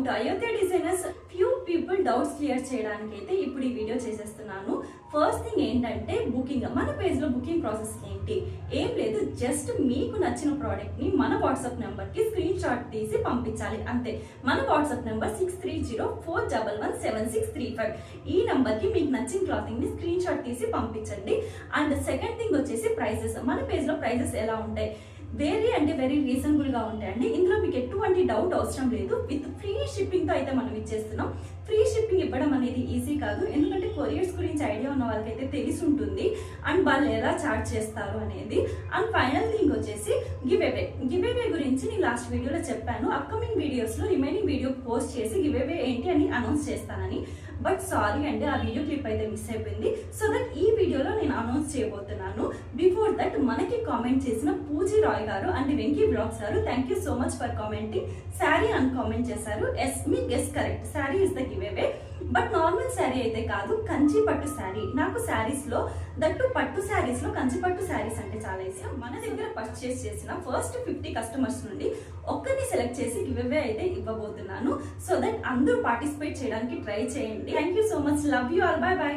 To Ayodhya designers. Few people doubts clear చేయడానికి అయితే ఇప్పుడు ఈ వీడియో చేసేస్తున్నాను. ఫస్ట్ థింగ్ ఏంటంటే బుకింగ్. మన పేజ్ లో బుకింగ్ ప్రాసెస్ ఏంటి? ఏం లేదు, జస్ట్ మీకు నచ్చిన ప్రోడక్ట్ ని మన వాట్సాప్ నెంబర్ కి స్క్రీన్ షాట్ తీసి పంపించాలి అంతే. మన వాట్సాప్ నెంబర్ 6304117635. ఈ నెంబర్ కి మీకు నచ్చిన క్లాతింగ్ ని స్క్రీన్ షాట్ తీసి పంపించండి. అండ్ సెకండ్ థింగ్ వచ్చేసి ప్రైజెస్. మన పేజ్ లో ప్రైజెస్ ఎలా ఉంటాయి? వెరీ రీజనబుల్ గా ఉంటాయండి. ఇందులో మీకు ఎటువంటి డౌట్ అవసరం లేదు. విత్ ఫ్రీ షిప్పింగ్ తో అయితే మనం ఇచ్చేస్తున్నాం. ఫ్రీ షిప్పింగ్ ఇవ్వడం అనేది ఈజీ కాదు, ఎందుకంటే కొరియర్స్ గురించి ఐడియా ఉన్న వాళ్ళకైతే తెలిసి ఉంటుంది అండ్ వాళ్ళు ఎలా చార్జ్ చేస్తారు అనేది. అండ్ ఫైనల్ థింగ్ వచ్చేసి గివ్ అవే గురించి నేను లాస్ట్ వీడియోలో చెప్పాను. అప్కమింగ్ వీడియోస్ లో రిమైనింగ్ వీడియో పోస్ట్ చేసి గివ్ అవే ఏంటి అని అనౌన్స్ చేస్తానని. బట్ సారీ అండి, ఆ వీడియో క్లిప్ అయితే మిస్ అయిపోయింది. సో దట్ ఈ వీడియోలో నేను అనౌన్స్ చేయబోతున్నాను. బిఫోర్ దట్ మనకి కామెంట్ చేసిన పూజీ రాయ్ గారు అండ్ వెంకీ బ్లాగ్స్ గారు, thank you so much for commenting. Sari అని కామెంట్ చేశారు. ఎస్, మీ guess correct. Sari is the giveaway. But normal sari అయితే కాదు, కంచి పట్టు శారీ. నాకు శారీస్ లో దట్టు పట్టు శారీస్ లో కంచి పట్టు శారీస్ అంటే చాలా ఇష్టం. మన దగ్గర పర్చేస్ చేసిన ఫస్ట్ 50 కస్టమర్స్ నుండి ఒక్కరిని సెలెక్ట్ చేసి గివ్ అవే అయితే ఇవ్వబోతున్నాను. సో దట్ అందరూ పార్టిసిపేట్ చేయడానికి ట్రై చేయండి. Thank you so much. Love you all. By by.